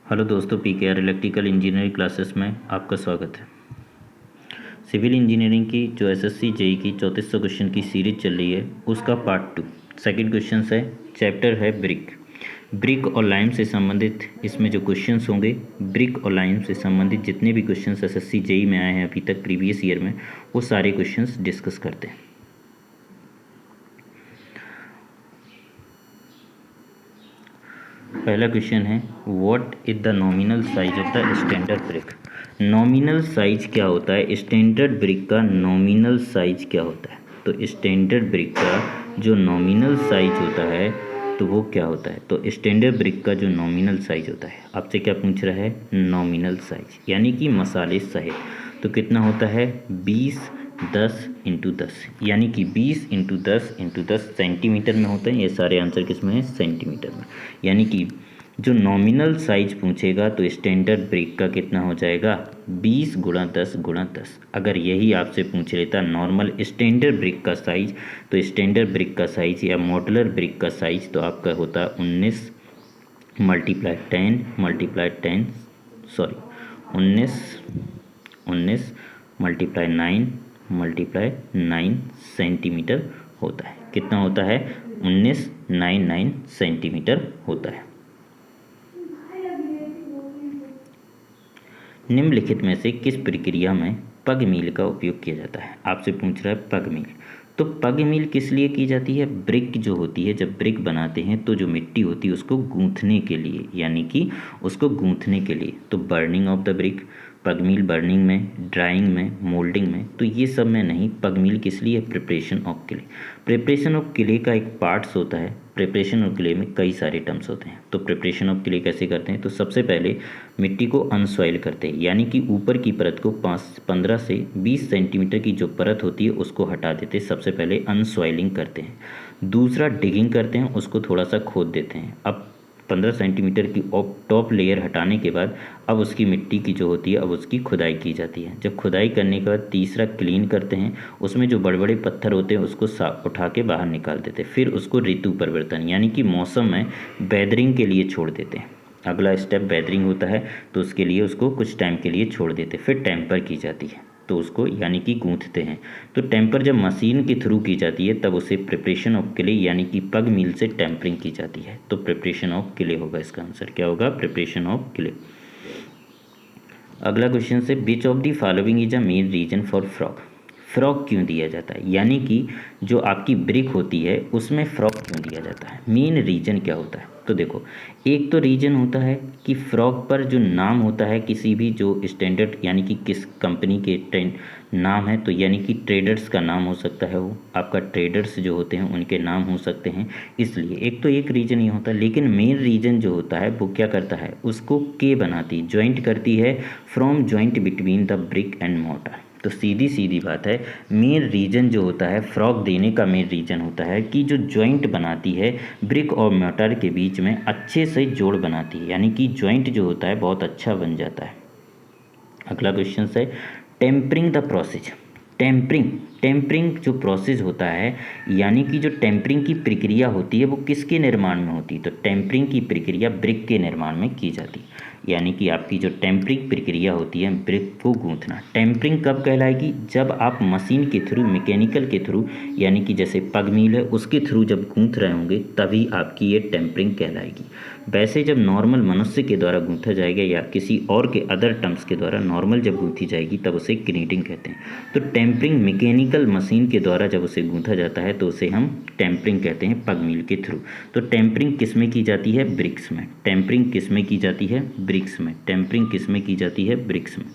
Hello दोस्तों, PKR electrical engineering classes में आपका स्वागत है। सिविल इंजीनियरिंग की जो एसएससी जेई की 3400 क्वेश्चन की सीरीज चल रही है उसका पार्ट 2 सेकंड क्वेश्चन है। चैप्टर है ब्रिक और लाइम से संबंधित इसमें जो क्वेश्चंस होंगे, ब्रिक और लाइम से संबंधित जितने भी क्वेश्चंस एसएससी जेई में आए हैं अभी तक प्रीवियस ईयर में, वो सारे क्वेश्चंस डिस्कस करते हैं। पहला क्वेश्चन है, what is the nominal size of the standard brick. Nominal size क्या होता है, स्टैंडर्ड ब्रिक का नॉमिनल साइज क्या होता है। तो स्टैंडर्ड ब्रिक का जो नॉमिनल साइज होता है तो वो क्या होता है। तो स्टैंडर्ड ब्रिक का जो नॉमिनल साइज होता है, आपसे क्या पूछ रहा है, नॉमिनल साइज यानी कि मसाले सहित। तो कितना होता है, 20×10 यानी कि 20×10 सेंटीमीटर में होते हैं। ये सारे आंसर किस में है, सेंटीमीटर में। यानी कि जो नॉमिनल साइज पूछेगा तो स्टैंडर्ड ब्रिक का कितना हो जाएगा, 20×10×10। अगर यही आपसे पूछ लेता नॉर्मल स्टैंडर्ड ब्रिक का साइज, तो स्टैंडर्ड ब्रिक का साइज या मॉडुलर ब्रिक का साइज तो आपका होता 19 × 10 सॉरी 19 × 9 सेंटीमीटर होता है। कितना होता है, 1999 सेंटीमीटर होता है। निम्नलिखित में से किस प्रक्रिया में पग मील का उपयोग किया जाता है। आपसे पूछ रहा है पग मील। तो पग मील किस लिए की जाती है, ब्रिक जो होती है, जब ब्रिक बनाते हैं तो जो मिट्टी होती है उसको गूंथने के लिए, यानी कि उसको गूंथने के लिए। तो बर्निंग ऑफ द ब्रिक, पग मील बर्निंग में, ड्राइंग में, मोल्डिंग में, तो ये सब में नहीं। पग मील किस लिए, preparation of clay. Preparation of clay का एक पार्ट्स होता है। प्रिपरेशन ऑफ क्ले में कई सारे टर्म्स होते हैं। तो प्रिपरेशन ऑफ क्ले कैसे करते हैं, तो सबसे पहले मिट्टी को अनसॉइल करते हैं, यानी कि ऊपर की परत को 15 से 20 सेंटीमीटर की जो परत होती है उसको हटा देते हैं। सबसे पहले अनसॉइलिंग करते हैं। दूसरा डिगिंग करते हैं, उसको थोड़ा सा खोद देते हैं। अब 15 सेंटीमीटर की टॉप लेयर हटाने के बाद अब उसकी मिट्टी की जो होती है अब उसकी खुदाई की जाती है। जब खुदाई करने के बाद तीसरा क्लीन करते हैं, उसमें जो बड़े बड़े पत्थर होते हैं उसको उठा के बाहर निकाल देते हैं। फिर उसको ऋतु परिवर्तन यानी कि मौसम में वेदरिंग के लिए छोड़ देते हैं। अगला स्टेप वेदरिंग होता है, तो उसके लिए उसको कुछ टाइम के लिए छोड़ देते हैं। फिर टेम्पर की जाती है, तो उसको यानी कि गूंथते हैं। तो टेम्पर जब मशीन के थ्रू की जाती है तब उसे प्रिपरेशन ऑफ क्ले यानी कि पग मील से टेम्परिंग की जाती है। तो प्रिपरेशन ऑफ क्ले होगा, इसका आंसर क्या होगा, प्रिपरेशन ऑफ क्ले। अगला क्वेश्चन से, which of the following is a main reason for frog. Frog क्यों दिया जाता है, यानी कि जो आपकी ब्रिक होती है उसमें फ्रॉग क्यों दिया जाता है, मेन रीजन क्या होता है। तो देखो, एक तो रीजन होता है कि फ्रॉग पर जो नाम होता है किसी भी जो स्टैंडर्ड यानी कि किस कंपनी के नाम है, तो यानी कि ट्रेडर्स का नाम हो सकता है, वो आपका ट्रेडर्स जो होते हैं उनके नाम हो सकते हैं। इसलिए एक तो एक रीजन ये होता है, लेकिन मेन रीजन जो होता है वो क्या करता है, उसको के बनाती, ज्वाइंट करती है, from joint between the brick and mortar. तो सीधी सीधी बात है, मेन रीजन जो होता है फ्रॉग देने का मेन रीजन होता है कि जो ज्वाइंट बनाती है ब्रिक और मोर्टार के बीच में अच्छे से जोड़ बनाती है, यानी कि ज्वाइंट जो होता है बहुत अच्छा बन जाता है। अगला क्वेश्चन है, टेम्परिंग द प्रोसेस। टेम्परिंग जो प्रोसेस होता है, यानी कि जो टेम्परिंग की प्रक्रिया होती है वो किसके निर्माण में होती है। तो टेम्परिंग की प्रक्रिया ब्रिक के निर्माण में की जाती है, यानी कि आपकी जो टेम्परिंग प्रक्रिया होती है ब्रिक को गूंथना। टेम्परिंग कब कहलाएगी, जब आप मशीन के थ्रू, मैकेनिकल के थ्रू, यानी कि जैसे पग मील है उसके थ्रू जब गूंथ रहे होंगे तभी आपकी ये टेम्परिंग कहलाएगी। वैसे जब नॉर्मल मनुष्य के द्वारा गूंथा जाएगा या किसी और के अदर टर्म्स के द्वारा नॉर्मल जब गूंथी जाएगी तब उसे ग्रीडिंग कहते हैं। तो टेम्परिंग मैकेनिकल मशीन के द्वारा जब उसे गूंथा जाता है तो उसे हम टेम्परिंग कहते हैं, पग मील के थ्रू। तो टेम्परिंग किस में की जाती है, ब्रिक्स में। टेम्परिंग किस में की जाती है, ब्रिक्स में। टेम्परिंग किस में की जाती है, ब्रिक्स में।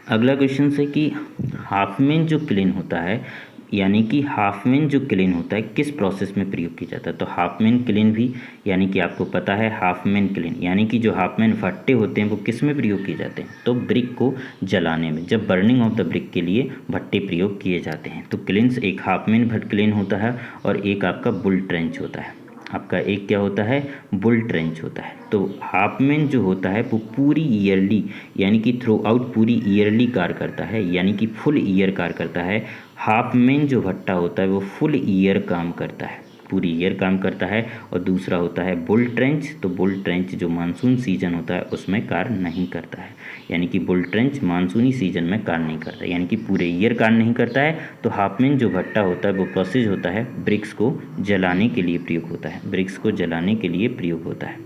अगला क्वेश्चन है कि हाफमैन जो क्लीन होता है, यानी कि हाफमैन जो क्लीन होता है किस प्रोसेस में प्रयोग किया जाता है। तो हाफमैन क्लीन भी, यानी कि आपको पता है हाफमैन क्लीन यानी कि जो हाफमैन भट्टे होते हैं वो किस में प्रयोग किए जाते हैं, तो ब्रिक को जलाने में, जब बर्निंग ऑफ द ब्रिक के लिए भट्टे प्रयोग किए जाते हैं। तो क्लीन्स एक हाफमैन भट्ट क्लीन होता है और एक आपका बुल ट्रेंच होता है। आपका एक क्या होता है, बुल ट्रेंच होता है। तो हाफमैन जो होता है वो पूरी ईयरली यानी कि थ्रू आउट पूरी ईयरली कार्य करता है, यानी कि फुल ईयर कार्य करता है। हाफमैन जो भट्टा होता है वो फुल ईयर काम करता है। पूरी ईयर काम करता है, और दूसरा होता है बुल ट्रेंच। तो बुल ट्रेंच जो मानसून सीजन होता है उसमें कार्य नहीं करता है, यानी कि बुल ट्रेंच मानसूनी सीजन में कार्य नहीं करता है, यानी कि पूरे ईयर कार्य नहीं करता है। तो हाफमैन जो भट्टा होता है वो प्रोसेस होता है ब्रिक्स को जलाने के लिए प्रयोग होता है, ब्रिक्स को जलाने के लिए प्रयोग होता है।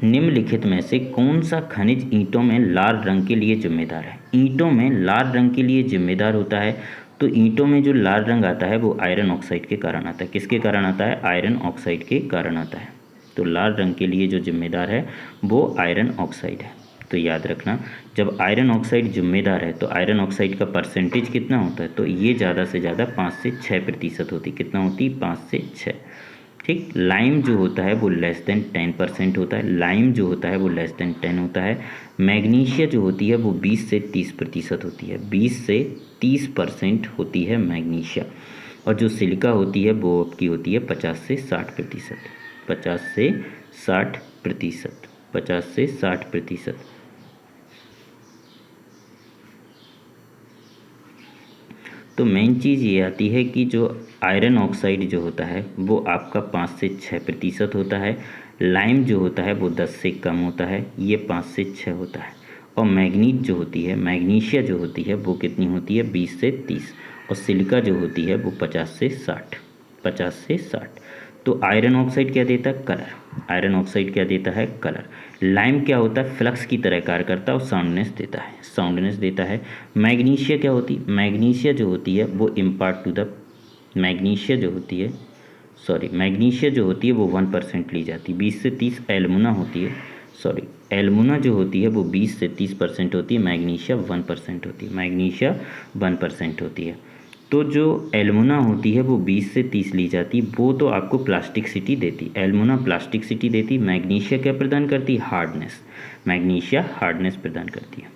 निम्नलिखित में से कौन सा खनिज ईंटों में लाल रंग के लिए जिम्मेदार है? ईंटों में लाल रंग के लिए जिम्मेदार होता है, तो ईंटों में जो लाल रंग आता है वो आयरन ऑक्साइड के कारण आता है। किसके कारण आता है? आयरन ऑक्साइड के कारण आता है। तो लाल रंग के लिए जो जिम्मेदार है वो आयरन ऑक्साइड है। तो याद रखना, जब आयरन ऑक्साइड जिम्मेदार है तो आयरन ऑक्साइड का परसेंटेज कितना होता है? तो ये ज़्यादा से ज़्यादा 5 से 6% होती। कितना होती? 5 से 6। ठीक। लाइम जो होता है वो लेस देन 10% होता है, लाइम जो होता है वो लेस देन 10 होता है। मैग्नीशिया जो होती है वो 20 से 30% होती है, 20 से 30% होती है मैग्नीशिया। और जो सिलिका होती है वो आपकी होती है 50 से 60%, 50 से 60%, 50 से 60%। तो मेन चीज़ ये आती है कि जो आयरन ऑक्साइड जो होता है वो आपका 5 से 6% होता है, लाइम जो होता है वो 10 से कम होता है, ये 5 से 6 होता है। और मैग्नीज जो होती है, मैग्नीशिया जो होती है वो कितनी होती है? 20 से 30। और सिलिका जो होती है वो 50 से 60, 50 से 60। तो आयरन ऑक्साइड क्या देता है? कलर। आयरन ऑक्साइड क्या देता है? कलर। लाइम क्या होता है? फ्लक्स की तरह कार्य करता है और साउंडनेस देता है, साउंडनेस देता है। मैग्नीशिया क्या होती? मैग्नीशिया जो होती है वो इम्पार्ट टू द, मैग्नीशिया जो होती है, मैग्नीशिया जो होती है वो 1% ली जाती है, 20 से 30। एल्मुना होती है, एल्मुना जो होती है वो 20 से 30% होती है, मैग्नीशिया 1% होती है, मैग्नीशिया 1% होती है। तो जो एल्मुना होती है वो 20 से 30 ली जाती, वो तो आपको प्लास्टिसिटी देती, एल्मुना प्लास्टिसिटी देती। मैग्नीशिया क्या प्रदान करती? हार्डनेस। मैग्नीशिया हार्डनेस प्रदान करती है।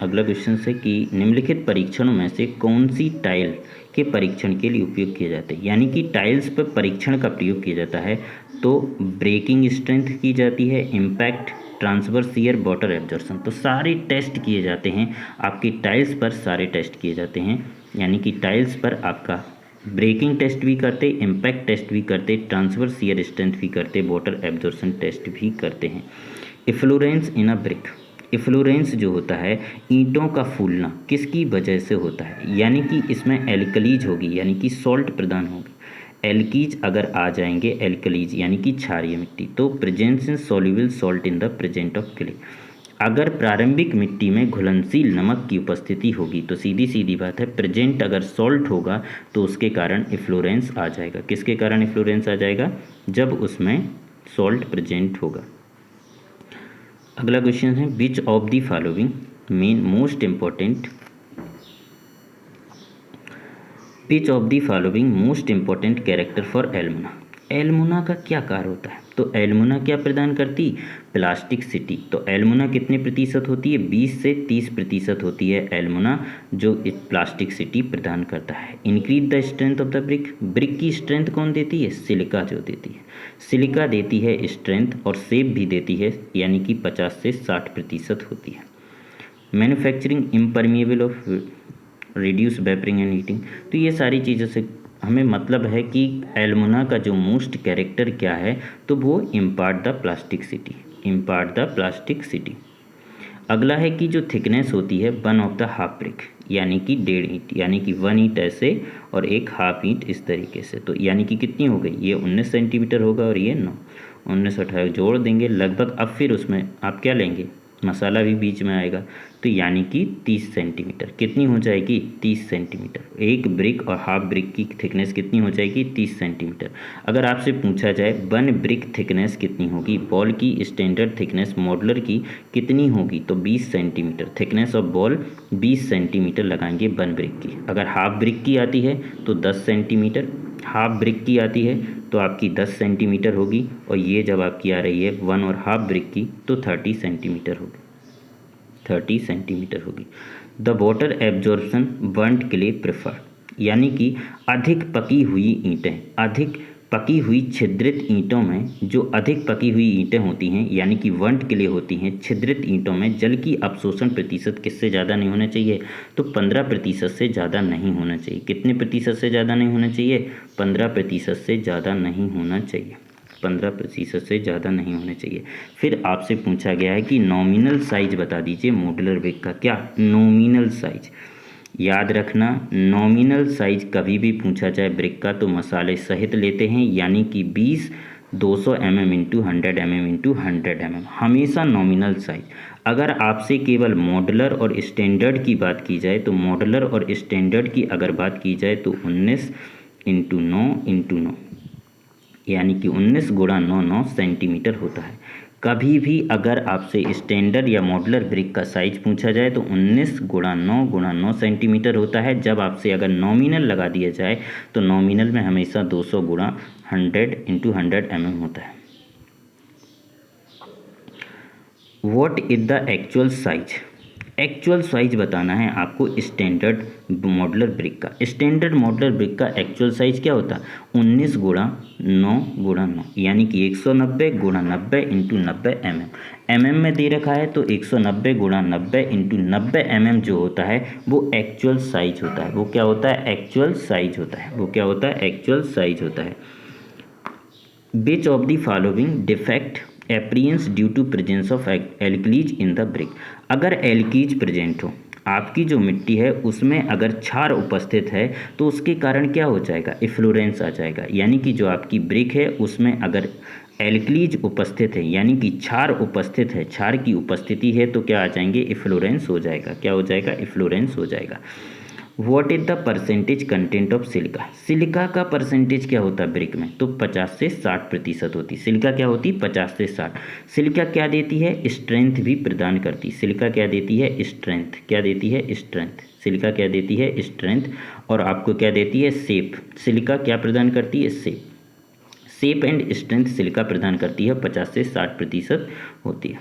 अगला क्वेश्चन है कि निम्नलिखित परीक्षणों में से कौन सी टाइल के परीक्षण के लिए उपयोग किए जाते हैं? यानी कि टाइल्स पर परीक्षण का प्रयोग किया जाता है। तो ब्रेकिंग स्ट्रेंथ की जाती है, impact, transverse shear, water absorption. तो सारे टेस्ट किए जाते हैं आपकी टाइल्स पर, सारे टेस्ट किए जाते हैं। यानी कि टाइल्स पर आपका ब्रेकिंग टेस्ट भी करते, इम्पैक्ट टेस्ट भी करते, ट्रांसवर्स शियर स्ट्रेंथ भी करते, वाटर एब्जॉर्प्शन टेस्ट भी करते हैं। इफ्लोरेंस इन अ ब्रिक। इफ्लोरेंस जो होता है ईंटों का फूलना किसकी वजह से होता है? यानी कि इसमें एल्कलीज होगी, यानी कि सॉल्ट प्रदान होगी। एल्कीज अगर आ जाएंगे, एल्कलीज यानी कि क्षारीय मिट्टी, तो presence in soluble salt in the present of clay. अगर प्रारंभिक मिट्टी में घुलनशील नमक की उपस्थिति होगी तो सीधी सीधी बात है, प्रेजेंट अगर सॉल्ट होगा तो उसके कारण इफ्लोरेंस आ जाएगा। किसके कारण इफ्लोरेंस आ जाएगा? जब उसमें सॉल्ट प्रेजेंट होगा। अगला क्वेश्चन है, which of the following main most important, which of the following most important character for alumina. Alumina का क्या कार्य होता है? तो एल्मुना क्या प्रदान करती? प्लास्टिसिटी। तो एल्मुना कितने प्रतिशत होती है? 20 से 30% होती है एल्मुना, जो प्लास्टिसिटी प्रदान करता है। Increase the strength of the brick. Brick की स्ट्रेंथ कौन देती है? सिलिका जो देती है, सिलिका देती है स्ट्रेंथ और शेप भी देती है, यानी कि 50 से 60% होती है। Manufacturing impermeable of reduce warping and heating. तो ये सारी चीज़ों से हमें मतलब है कि एल्मुना का जो मोस्ट कैरेक्टर क्या है, तो वो impart the plasticity, impart the plasticity. अगला है कि जो थिकनेस होती है one of the half brick, यानी कि 1.5 ईंट, यानी कि 1 ईंट ऐसे और एक हाफ ईंट इस तरीके से। तो यानी कि कितनी हो गई? ये 19 सेंटीमीटर होगा और ये 9, 19 18 जोड़ देंगे लगभग। अब फिर उसमें आप क्या लेंगे? मसाला भी बीच में आएगा, तो यानी कि 30 सेंटीमीटर। कितनी हो जाएगी? 30 सेंटीमीटर। एक ब्रिक और हाफ ब्रिक की थिकनेस कितनी हो जाएगी? 30 सेंटीमीटर। अगर आपसे पूछा जाए वन ब्रिक थिकनेस कितनी होगी, बॉल की स्टैंडर्ड थिकनेस मॉडलर की कितनी होगी, तो 20 centimetre. Thickness of ball 20 centimetre लगाएंगे वन ब्रिक की। अगर हाफ ब्रिक की आती है तो 10 सेंटीमीटर, हाफ ब्रिक की आती है तो आपकी 10 सेंटीमीटर होगी, और ये जब आपकी आ रही है 1 और हाफ ब्रिक की तो 30 सेंटीमीटर होगी, 30 सेंटीमीटर होगी। The water absorption burnt clay prefer, यानी कि अधिक पकी हुई ईंटें, अधिक पकी हुई छिद्रित ईंटों में जो अधिक पकी हुई ईंटें होती हैं यानी कि वंट के लिए होती हैं, छिद्रित ईंटों में जल की अवशोषण प्रतिशत किससे ज़्यादा नहीं होना चाहिए? तो 15% से ज़्यादा नहीं होना चाहिए। कितने प्रतिशत से ज़्यादा नहीं होना चाहिए? 15% से ज़्यादा नहीं होना चाहिए। 15% से ज़्यादा नहीं होना चाहिए। फिर आपसे पूछा गया है कि नॉमिनल साइज बता दीजिए मॉड्यूलर ब्रिक का। क्या? Nominal size. याद रखना, नॉमिनल साइज कभी भी पूछा जाए ब्रिक का तो मसाले सहित लेते हैं, यानी कि 20 200 mm into 100 mm into 100 mm, हमेशा नॉमिनल साइज। अगर आपसे केवल मॉडलर और स्टैंडर्ड की बात की जाए तो मॉडलर और स्टैंडर्ड की अगर बात की जाए तो 19 इंटू 9 इंटू 9, यानी कि 19 गुणा 9 9 सेंटीमीटर होता है। कभी भी अगर आपसे स्टैंडर्ड या मॉडुलर ब्रिक का साइज पूछा जाए तो 19 गुणा 9 सेंटीमीटर होता है। जब आपसे अगर नॉमिनल लगा दिया जाए तो नॉमिनल में हमेशा 200 गुणा 100 इंटू 100 mm होता है। What is the actual size? Actual size बताना है आपको स्टैंडर्ड मॉडुलर ब्रिक का। स्टैंडर्ड मॉडुलर ब्रिक का एक्चुअल साइज क्या होता है? 19 गुणा 9 यानी कि 190 गुणा 90 इंटू 90 mm में दे रखा है तो 190 गुणा 90 इंटू 90 mm जो होता है वो एक्चुअल साइज होता है। वो क्या होता है? एक्चुअल साइज होता है। वो क्या होता है? एक्चुअल साइज होता है। Which of the following defect appears due to presence of alkalies in the brick? अगर एल्कीज प्रेजेंट हो, आपकी जो मिट्टी है उसमें अगर क्षार उपस्थित है तो उसके कारण क्या हो जाएगा? इफ्लोरेंस आ जाएगा। यानी कि जो आपकी ब्रिक है उसमें अगर एल्कलीज उपस्थित है यानी कि क्षार उपस्थित है, क्षार की उपस्थिति है तो क्या आ जाएंगे? इफ्लोरेंस हो जाएगा। क्या हो जाएगा? इफ्लोरेंस हो जाएगा। What is the percentage content of silica? Silica का परसेंटेज क्या होता है ब्रिक में? तो 50 से 60% होती। सिलिका क्या होती? 50 से 60। सिलिका क्या देती है? स्ट्रेंथ भी प्रदान करती। सिलिका क्या देती है? स्ट्रेंथ। क्या देती है? स्ट्रेंथ। सिलिका क्या देती है? स्ट्रेंथ। और आपको क्या देती है? शेप। सिलिका क्या प्रदान करती है? Shape. Shape and strength silica प्रदान करती है, 50 से 60% होती है।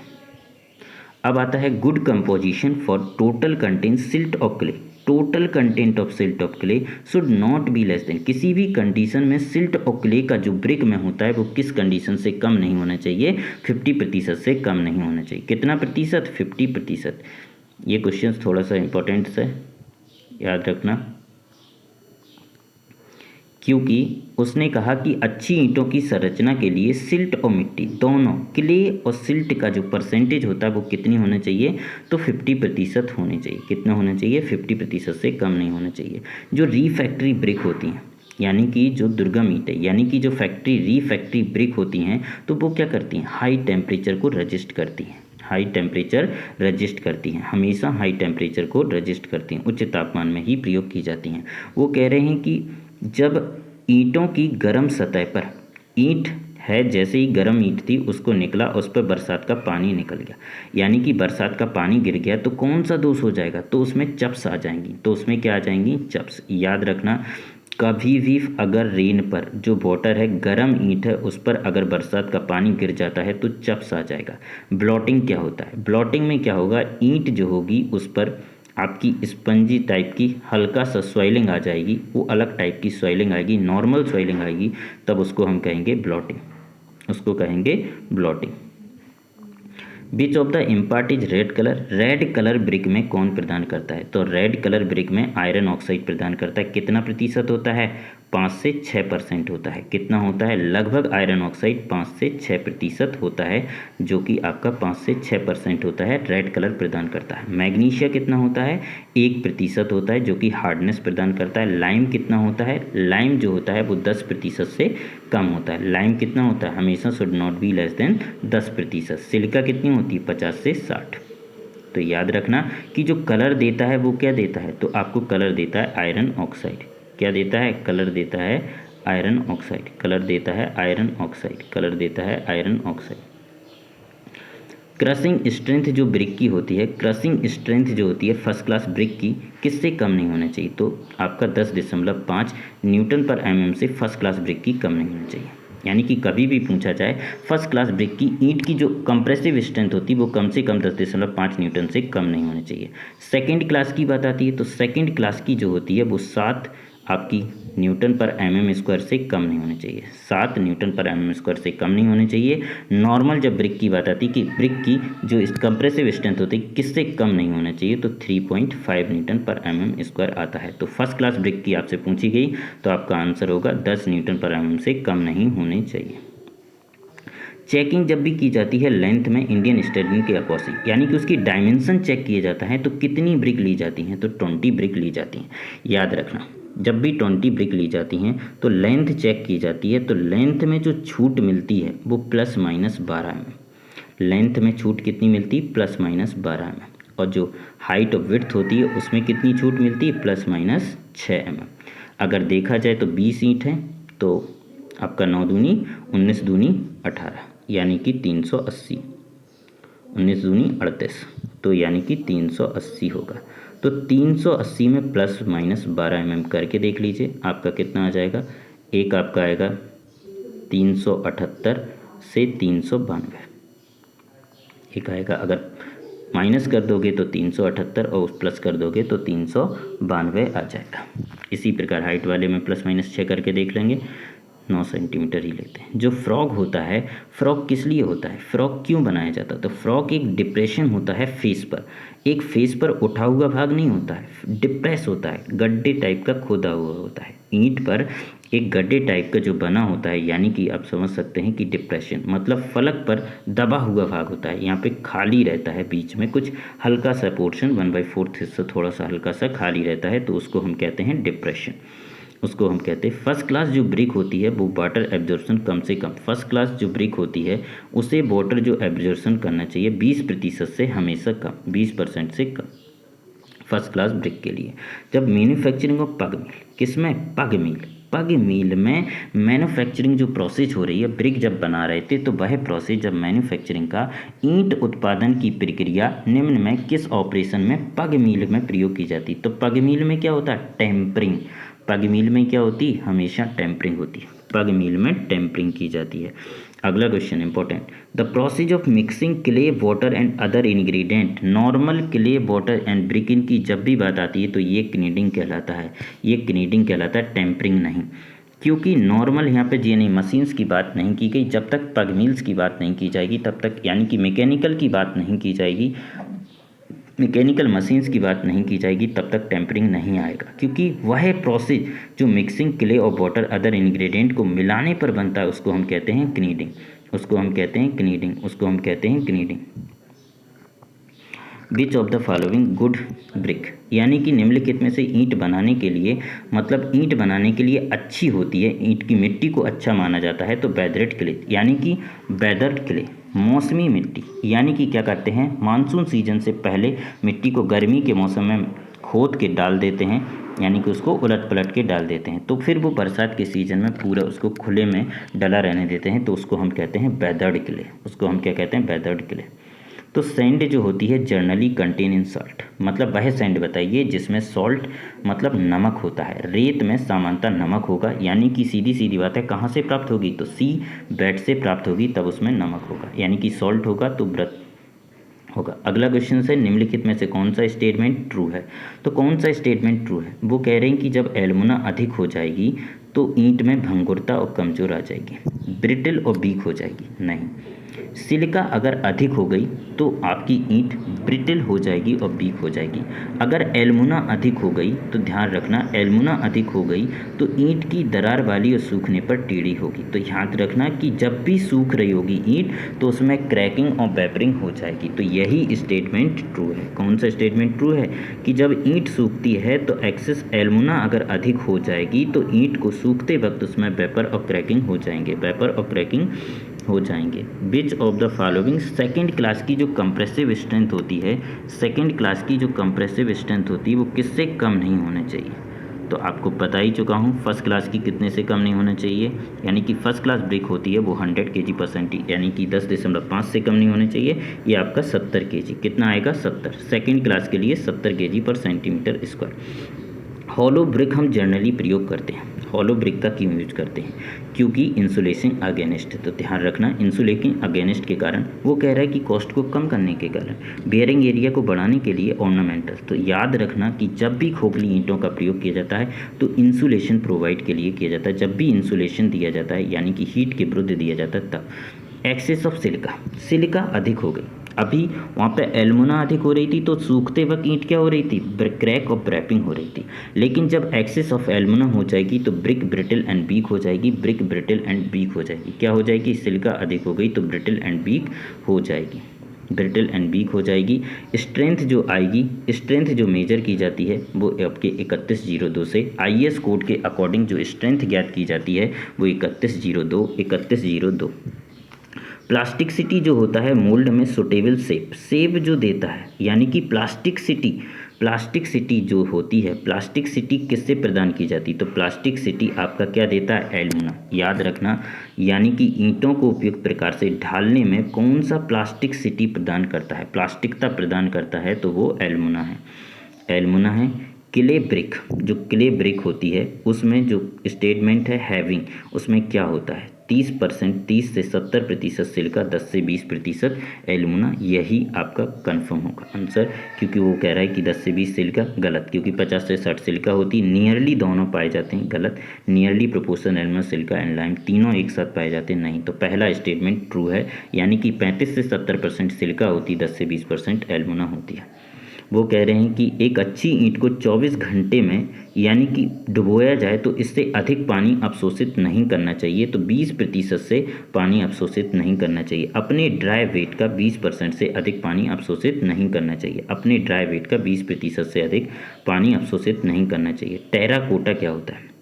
अब आता है good composition for total content silt of clay. Total content of silt of clay should not be less than, किसी भी कंडीशन में सिल्ट ऑफ क्ले का जो ब्रिक में होता है वो किस कंडीशन से कम नहीं होना चाहिए? 50% से कम नहीं होना चाहिए। कितना प्रतिशत? 50%। ये क्वेश्चन थोड़ा सा इंपॉर्टेंट है, याद रखना, क्योंकि उसने कहा कि अच्छी ईंटों की संरचना के लिए सिल्ट और मिट्टी दोनों, क्ले और सिल्ट का जो परसेंटेज होता है वो कितनी होना चाहिए? तो 50% होनी चाहिए। कितना होना चाहिए? 50% से कम नहीं होना चाहिए। जो रीफैक्ट्री ब्रिक होती हैं यानी कि जो दुर्गम ईंटें यानी कि जो रीफैक्ट्री ब्रिक होती हैं तो वो क्या करती हैं? हाई टेम्परेचर को रजिस्ट करती हैं। हाई टेम्परेचर रजिस्ट करती हैं, हमेशा हाई टेम्परेचर को रजिस्ट करती हैं, उच्च तापमान में ही प्रयोग की जाती हैं। वो कह रहे हैं कि जब ईंटों की गर्म सतह पर, ईंट है जैसे ही गर्म ईंट थी उसको निकला, उस पर बरसात का पानी निकल गया यानी कि बरसात का पानी गिर गया तो कौन सा दोष हो जाएगा? तो उसमें चप्स आ जाएंगी। तो उसमें क्या आ जाएंगी? चप्स। याद रखना, कभी भी अगर रेन पर जो वाटर है, गर्म ईंट है, उस पर अगर बरसात का पानी गिर जाता है तो चप्स आ जाएगा। ब्लॉटिंग क्या होता है? ब्लॉटिंग में क्या होगा? ईंट जो होगी उस पर आपकी स्पंजी टाइप की हल्का सा सॉइलिंग आ जाएगी, वो अलग टाइप की सॉइलिंग आएगी, नॉर्मल सॉइलिंग आएगी, तब उसको हम कहेंगे ब्लॉटिंग। उसको कहेंगे blotting. Beach of the impart is red colour. Red colour brick में कौन प्रदान करता है? तो रेड कलर ब्रिक में आयरन ऑक्साइड प्रदान करता है। कितना प्रतिशत होता है? 5 से 6% होता है। कितना होता है? लगभग आयरन ऑक्साइड 5 से 6% होता है, जो कि आपका 5 से 6% होता है, रेड कलर प्रदान करता है। मैग्नीशिया कितना होता है? 1% होता है, जो कि हार्डनेस प्रदान करता है। लाइम कितना होता है? लाइम जो होता है वो 10% से कम होता है। लाइम कितना होता है? हमेशा should not be less than 10%। Silica कितनी होती है? 50 से 60। तो याद रखना कि जो कलर देता है वो क्या देता है? तो आपको कलर देता है आयरन ऑक्साइड। क्या देता है? कलर देता है आयरन ऑक्साइड। कलर देता है आयरन ऑक्साइड। कलर देता है आयरन ऑक्साइड। क्रशिंग स्ट्रेंथ जो ब्रिक की होती है, क्रशिंग स्ट्रेंथ जो होती है फर्स्ट क्लास ब्रिक की, किससे कम नहीं होना चाहिए? तो आपका 10.5 न्यूटन पर mm से फर्स्ट क्लास ब्रिक की कम नहीं होनी चाहिए। यानी कि कभी भी पूछा जाए फर्स्ट क्लास ब्रिक की ईंट की जो कंप्रेसिव स्ट्रेंथ होती है वो कम से कम 10.5 न्यूटन से कम नहीं होनी चाहिए। सेकेंड क्लास की बात आती है तो सेकेंड क्लास की जो होती है वो 7 आपकी न्यूटन पर mm स्क्वायर से कम नहीं होने चाहिए, 7 न्यूटन पर mm स्क्वायर से कम नहीं होने चाहिए। नॉर्मल जब ब्रिक की बात आती है कि ब्रिक की जो कंप्रेसिव स्ट्रेंथ होती है किससे कम नहीं होना चाहिए, तो 3.5 न्यूटन पर mm स्क्वायर आता है। तो फर्स्ट क्लास ब्रिक की आपसे पूछी गई तो आपका आंसर होगा 10 न्यूटन पर mm से कम नहीं होने चाहिए। चेकिंग जब भी की जाती है लेंथ में इंडियन स्टैंडर्ड के अकॉर्डिंग, यानी कि उसकी डायमेंशन चेक किया जाता है, तो कितनी ब्रिक ली जाती हैं, तो 20 ब्रिक ली जाती हैं। याद रखना, जब भी 20 ब्रिक ली जाती हैं तो लेंथ चेक की जाती है, तो लेंथ में जो छूट मिलती है वो ±12 mm। लेंथ में छूट कितनी मिलती है, ±12 mm। और जो हाइट और विड्थ होती है उसमें कितनी छूट मिलती है, ±6 mm। अगर देखा जाए तो 20 ईंट है तो आपका 9 दूनी 19 दूनी 18, यानी कि 380, 19 दूनी 38, तो यानी कि 380 होगा। तो 380 में ±12 mm करके देख लीजिए आपका कितना आ जाएगा। एक आपका आएगा 378 से 392, एक आएगा अगर माइनस कर दोगे तो 378 और प्लस कर दोगे तो 392 आ जाएगा। इसी प्रकार हाइट वाले में ±6 करके देख लेंगे, 9 सेंटीमीटर ही लेते हैं। जो फ्रॉग होता है, फ्रॉग किस लिए होता है, फ्रॉग क्यों बनाया जाता है, तो फ्रॉग एक डिप्रेशन होता है फेस पर, एक फेस पर उठा हुआ भाग नहीं होता है, डिप्रेस होता है, गड्ढे टाइप का खोदा हुआ होता है, ईंट पर एक गड्ढे टाइप का जो बना होता है, यानी कि आप समझ सकते हैं कि डिप्रेशन मतलब फलक पर दबा हुआ भाग होता है। यहाँ पे खाली रहता है, बीच में कुछ हल्का सा पोर्शन 1/4 हिस्सा थोड़ा सा हल्का सा खाली रहता है, तो उसको हम कहते हैं डिप्रेशन, उसको हम कहते हैं। फर्स्ट क्लास जो ब्रिक होती है वो वाटर एब्जॉर्प्शन कम से कम, फर्स्ट क्लास जो ब्रिक होती है उसे वाटर जो एब्जॉर्प्शन करना चाहिए 20% से हमेशा कम, 20% से कम फर्स्ट क्लास ब्रिक के लिए। जब मैन्युफैक्चरिंग ऑफ पग मिल, किसमें, पग मिल, पग मिल में मैन्युफैक्चरिंग जो प्रोसेस हो रही है, ब्रिक जब बना रहे थे तो वह प्रोसेस जब मैन्युफैक्चरिंग का ईंट उत्पादन की प्रक्रिया निम्न में किस ऑपरेशन में पग मिल में प्रयोग की जाती, तो पग मिल में क्या होता है, टेम्परिंग। पग मिल में क्या होती है, हमेशा टेम्परिंग होती है, पग मिल में टेम्परिंग की जाती है। अगला question important, the process of mixing clay water and other ingredient, normal clay water and breaking की जब भी बात आती है तो ये कनीडिंग कहलाता है, ये कनीडिंग कहलाता है, टेम्परिंग नहीं। क्योंकि नॉर्मल यहाँ पे जी मशीन्स की बात नहीं की गई, जब तक पग मिल्स की बात नहीं की जाएगी तब तक, यानी कि मैकेनिकल की बात नहीं की जाएगी, मैकेनिकल मशीन्स की बात नहीं की जाएगी तब तक टेम्परिंग नहीं आएगा। क्योंकि वह प्रोसेस जो मिक्सिंग क्ले और वाटर अदर इंग्रेडिएंट को मिलाने पर बनता है उसको हम कहते हैं कनीडिंग, उसको हम कहते हैं कनीडिंग, उसको हम कहते हैं kneading. Which of the following good brick, यानी कि निम्नलिखित में से ईंट बनाने के लिए, मतलब ईंट बनाने के लिए अच्छी होती है, ईंट की मिट्टी को अच्छा माना जाता है, तो वेदर्ड क्ले, यानी कि वेदर्ड क्ले, मौसमी मिट्टी, यानी कि क्या करते हैं, मानसून सीजन से पहले मिट्टी को गर्मी के मौसम में खोद के डाल देते हैं, यानी कि उसको उलट पलट के डाल देते हैं, तो फिर वो बरसात के सीज़न में पूरा उसको खुले में डला रहने देते हैं, तो उसको हम कहते हैं वेदर्ड क्ले, उसको हम क्या कहते हैं, वेदर्ड क्ले। तो सैंड जो होती है जर्नली कंटेन इन सॉल्ट, मतलब वह सैंड बताइए जिसमें सॉल्ट मतलब नमक होता है, रेत में सामान्यतः नमक होगा, यानी कि सीधी सीधी बात है, कहाँ से प्राप्त होगी, तो सी बेड से प्राप्त होगी, तब उसमें नमक होगा, यानी कि सॉल्ट होगा तो व्रत होगा। अगला क्वेश्चन है, निम्नलिखित में से कौन सा स्टेटमेंट ट्रू है, तो कौन सा स्टेटमेंट ट्रू है, वो कह रहे हैं कि जब एल्युमिना अधिक हो जाएगी तो ईंट में भंगुरता और कमजोर आ जाएगी, ब्रिटल और वीक हो जाएगी, नहीं। सिलिका अगर अधिक हो गई तो आपकी ईंट ब्रिटल हो जाएगी और वीक हो जाएगी। अगर एल्युमिना अधिक हो गई तो ध्यान रखना, एल्युमिना अधिक हो गई तो ईंट की दरार वाली और सूखने पर टेढ़ी होगी, तो याद रखना कि जब भी सूख रही होगी ईंट तो उसमें क्रैकिंग और वेपरिंग हो जाएगी, तो यही स्टेटमेंट ट्रू है। कौन सा स्टेटमेंट ट्रू है, कि जब ईंट सूखती है तो एक्सेस एल्युमिना अगर अधिक हो जाएगी तो ईंट को सूखते वक्त उसमें वेपर और क्रैकिंग हो जाएंगे, वेपर और क्रैकिंग हो जाएंगे। विच of the following, second class की जो कंप्रेसिव स्ट्रेंथ होती है, सेकेंड क्लास की जो कंप्रेसिव स्ट्रेंथ होती है वो किससे कम नहीं होने चाहिए, तो आपको बता ही चुका हूँ फर्स्ट क्लास की कितने से कम नहीं होना चाहिए, यानी कि फर्स्ट क्लास ब्रिक होती है वो 100 kg/cm, यानी कि 10.5 से कम नहीं होने चाहिए, ये आपका 70 kg, कितना आएगा 70, सेकेंड क्लास के लिए 70 kg/cm²। हॉलो ब्रिक हम जनरली प्रयोग करते हैं, हॉलो ब्रिक का क्यों यूज करते हैं? क्योंकि इंसुलेशन अगेंस्ट है, तो ध्यान रखना इंसुलेशन अगेंस्ट के कारण वो कह रहा है कि कॉस्ट को कम करने के कारण बेयरिंग एरिया को बढ़ाने के लिए ऑर्नामेंटल। तो याद रखना कि जब भी खोखली ईंटों का प्रयोग किया जाता है तो इंसुलेशन प्रोवाइड के लिए किया जाता है। जब भी इंसुलेशन दिया जाता है यानी कि हीट के विरुद्ध दिया जाता है तब। एक्सेस ऑफ सिलिका अधिक हो गई। अभी वहाँ पे एल्मुना अधिक हो रही थी तो सूखते वक्त ईंट क्या हो रही थी? क्रैक और ब्रैपिंग हो रही थी। लेकिन जब एक्सेस ऑफ एल्मुना हो जाएगी तो ब्रिक ब्रिटल एंड वीक हो जाएगी। ब्रिक ब्रिटल एंड वीक हो जाएगी। क्या हो जाएगी? सिलिका अधिक हो गई तो ब्रिटल एंड वीक हो जाएगी। ब्रिटल एंड वीक हो जाएगी। स्ट्रेंथ जो आएगी, स्ट्रेंथ जो मेजर की जाती है वो आपके 3102 से IS कोड के अकॉर्डिंग जो स्ट्रेंथ ज्ञात की जाती है वो 3102। प्लास्टिकसिटी जो होता है मोल्ड में सुटेबल शेप जो देता है, यानी कि प्लास्टिकसिटी जो होती है, प्लास्टिकसिटी किससे प्रदान की जाती है? तो प्लास्टिकसिटी आपका क्या देता है? एल्मुना। याद रखना, यानी कि ईंटों को उपयुक्त प्रकार से ढालने में कौन सा प्लास्टिकसिटी प्रदान करता है, प्लास्टिकता प्रदान करता है, तो वो एल्मुना है। एल्मुना है। क्ले ब्रिक, जो क्ले ब्रिक होती है उसमें जो स्टेटमेंट है हैविंग, उसमें क्या होता है? 30% 30 से 70% सिलिका, 10 से 20% एल्युमिना। यही आपका कंफर्म होगा आंसर, क्योंकि वो कह रहा है कि 10 से 20 सिलिका, गलत, क्योंकि 50 से 60 सिलिका होती है। नियरली दोनों पाए जाते हैं, गलत। Nearly proportion alumina, silica and lime तीनों एक साथ पाए जाते हैं, नहीं। तो पहला स्टेटमेंट ट्रू है, यानी कि 35 से 70% सिलिका होती है, 10 से 20% एल्युमिना होती है। वो कह रहे हैं कि एक अच्छी ईंट को 24 घंटे में यानी कि डुबोया जाए तो इससे अधिक पानी अवशोषित नहीं करना चाहिए। तो 20% से पानी अवशोषित नहीं करना चाहिए। अपने ड्राई वेट का 20% से अधिक पानी अवशोषित नहीं करना चाहिए। अपने ड्राई वेट का 20% से अधिक पानी अवशोषित नहीं करना चाहिए। टेराकोटा क्या होता है?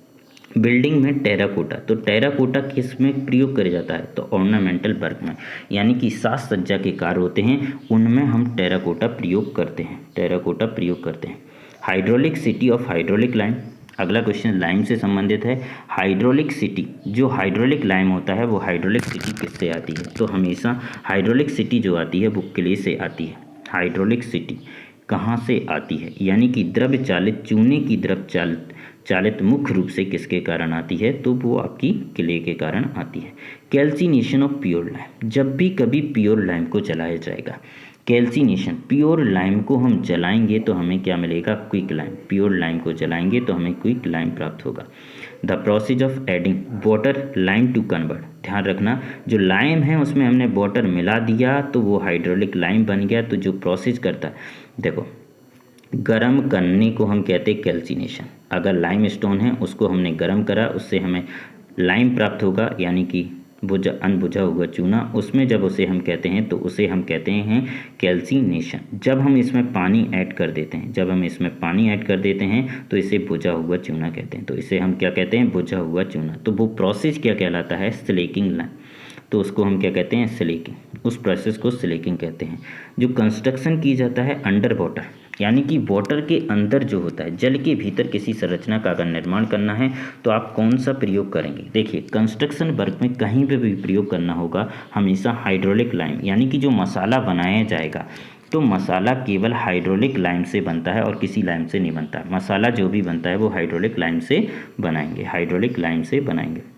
बिल्डिंग में टेराकोटा, तो टेराकोटा किस में प्रयोग किया जाता है? तो ऑर्नामेंटल वर्क में, यानी कि साज सज्जा के कार्य होते हैं उनमें हम टेराकोटा प्रयोग करते हैं, टेराकोटा प्रयोग करते हैं। Hydraulic city of hydraulic lime, अगला क्वेश्चन लाइम से संबंधित है। हाइड्रोलिक सिटी, जो हाइड्रोलिक लाइम होता है वो हाइड्रोलिक सिटी किससे आती है? तो हमेशा हाइड्रोलिक सिटी जो आती है वो क्ले से आती है। हाइड्रोलिक सिटी कहाँ से आती है? यानी कि द्रव चालित, चूने की द्रव चालित मुख्य रूप से किसके कारण आती है? तो वो आपकी क्ले के कारण आती है। कैल्सिनेशन ऑफ प्योर लाइम, जब भी कभी प्योर लाइम को जलाया जाएगा, कैल्सिनेशन, प्योर लाइम को हम जलाएंगे तो हमें क्या मिलेगा? Quick lime. प्योर लाइम को जलाएंगे तो हमें क्विक लाइम प्राप्त होगा। The process of adding water lime to convert, ध्यान रखना जो लाइम है उसमें हमने वाटर मिला दिया तो वो हाइड्रोलिक लाइम बन गया। तो जो प्रोसेस करता है, देखो, गर्म करने को हम कहते हैं कैल्सिनेशन। अगर लाइम स्टोन है उसको हमने गर्म करा, उससे हमें लाइम प्राप्त होगा, यानी कि अनबुझा हुआ चूना, उसमें जब उसे हम कहते हैं तो उसे हम कहते हैं कैल्सिनेशन। जब हम इसमें पानी ऐड कर देते हैं, जब हम इसमें पानी ऐड कर देते हैं तो इसे बुझा हुआ चूना कहते हैं। तो इसे हम क्या कहते हैं? बुझा हुआ चूना। तो वो प्रोसेस क्या कहलाता है? Slaking lime. तो उसको हम क्या कहते हैं? स्लेकिंग। उस प्रोसेस को स्लेकिंग कहते हैं। जो कंस्ट्रक्शन की जाता है अंडर वाटर, यानी कि वाटर के अंदर जो होता है, जल के भीतर किसी संरचना का अगर निर्माण करना है तो आप कौन सा प्रयोग करेंगे? देखिए, कंस्ट्रक्शन वर्क में कहीं पे भी प्रयोग करना होगा हमेशा हाइड्रोलिक लाइम, यानी कि जो मसाला बनाया जाएगा तो मसाला केवल हाइड्रोलिक लाइम से बनता है और किसी लाइम से नहीं बनता। मसाला जो भी बनता है वो हाइड्रोलिक लाइम से बनाएंगे, हाइड्रोलिक लाइम से बनाएंगे।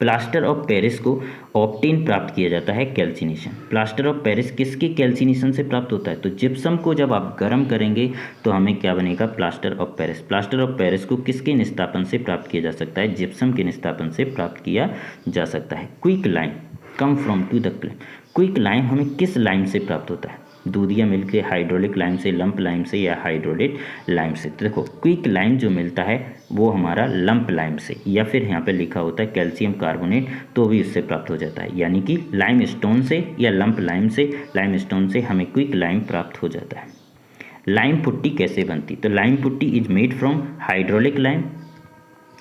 प्लास्टर ऑफ पेरिस को ऑप्टेन प्राप्त किया जाता है कैल्सिनेशन। प्लास्टर ऑफ पेरिस किसके कैल्सिनेशन से प्राप्त होता है? तो जिप्सम को जब आप गर्म करेंगे तो हमें क्या बनेगा? Plaster of Paris. Plaster of Paris को किसके निस्तापन से प्राप्त किया जा सकता है? जिप्सम के निस्तापन से प्राप्त किया जा सकता है। Quick lime come from to the clay, quick lime हमें किस लाइम से प्राप्त होता है? दूधिया मिल्क से, हाइड्रोलिक लाइम से, लंप लाइम से या हाइड्रोलेट लाइम से? तो देखो, क्विक लाइम जो मिलता है वो हमारा लंप लाइम से, या फिर यहाँ पे लिखा होता है कैल्शियम कार्बोनेट, तो भी उससे प्राप्त हो जाता है। यानी कि लाइम स्टोन से या लंप लाइम से, लाइम स्टोन से हमें क्विक लाइम प्राप्त हो जाता है। लाइम पुट्टी कैसे बनती? तो lime putty is made from hydraulic lime.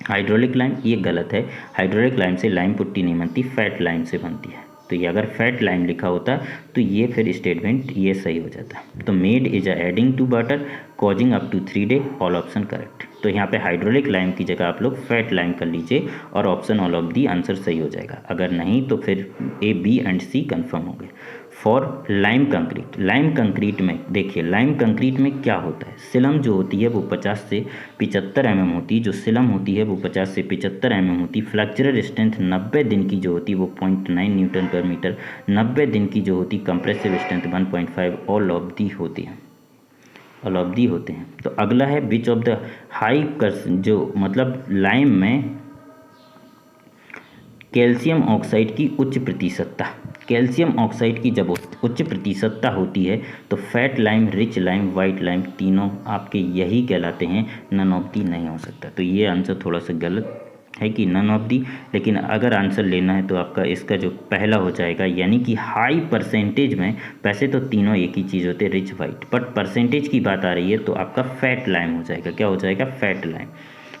Hydraulic lime ये गलत है, हाइड्रोलिक लाइम से लाइम पुट्टी नहीं बनती, फैट लाइम से बनती है। तो ये अगर फैट लाइम लिखा होता तो ये फिर स्टेटमेंट ये सही हो जाता। तो made is adding to water causing up to 3 day, all option correct. तो यहाँ पे हाइड्रोलिक लाइम की जगह आप लोग फैट लाइम कर लीजिए और option all of the answer सही हो जाएगा। अगर नहीं तो फिर A, B and C confirm हो गए। For lime concrete. Lime concrete में देखिए, लाइम कंक्रीट में क्या होता है, सिलम जो होती है वो 50 से 75 mm होती है, जो सिलम होती है वो 50 से 75 mm होती है। फ्लैक्चरल स्ट्रेंथ 90 दिन की जो होती है वो 0.9 न्यूटन पर मीटर, 90 दिन की जो होती है compressive strength 1.5 all of the होती है, ऑल ऑफ दी होते हैं। तो अगला है विच ऑफ द हाई जो मतलब लाइम में कैल्शियम ऑक्साइड की उच्च प्रतिशतता, कैल्शियम ऑक्साइड की जब उच्च प्रतिशतता होती है तो fat lime, rich lime, white lime तीनों आपके यही कहलाते हैं, नन ऑफ दी नहीं हो सकता। तो ये आंसर थोड़ा सा गलत है कि नन ऑफ दी, लेकिन अगर आंसर लेना है तो आपका इसका जो पहला हो जाएगा, यानी कि हाई परसेंटेज में, वैसे तो तीनों एक ही चीज़ होते हैं रिच वाइट, बट परसेंटेज की बात आ रही है तो आपका फैट लाइम हो जाएगा। क्या हो जाएगा, fat lime.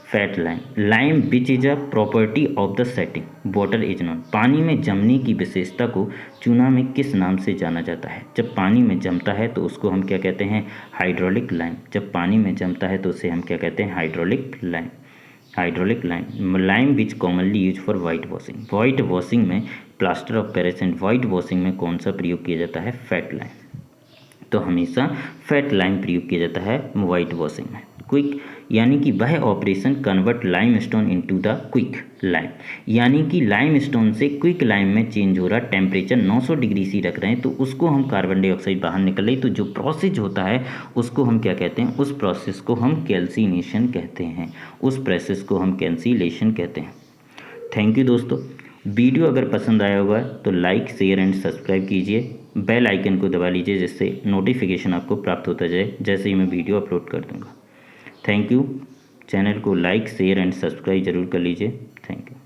Fat lime, lime which is a property of the setting water is non, पानी में जमने की विशेषता को चूना में किस नाम से जाना जाता है। जब पानी में जमता है तो उसको हम क्या कहते हैं, हाइड्रोलिक लाइम। जब पानी में जमता है तो उसे हम क्या कहते हैं, hydraulic lime. Hydraulic lime, lime which commonly use for white washing, white washing में, plaster of Paris and white washing में कौन सा प्रयोग किया जाता है, फैट लाइम। तो हमेशा फैट लाइम प्रयोग किया जाता है वाइट वॉशिंग में। क्विक, यानी कि वह operation convert lime stone into the quick lime, यानी कि लाइम स्टोन से क्विक लाइम में चेंज हो रहा, टेम्परेचर 900 डिग्री सी रख रहे हैं तो उसको हम कार्बन डाइऑक्साइड बाहर निकल रही, तो जो प्रोसेस होता है उसको हम क्या कहते हैं, उस प्रोसेस को हम कैल्सिनेशन कहते हैं, उस प्रोसेस को हम कैंसिलेशन कहते हैं। थैंक यू दोस्तों। वीडियो अगर पसंद आया होगा तो लाइक, शेयर एंड सब्सक्राइब कीजिए, बेल आइकन को दबा लीजिए जिससे नोटिफिकेशन आपको प्राप्त होता जाए जैसे ही मैं वीडियो अपलोड कर दूंगा। Thank you. चैनल को लाइक, शेयर एंड सब्सक्राइब जरूर कर लीजिए। Thank you.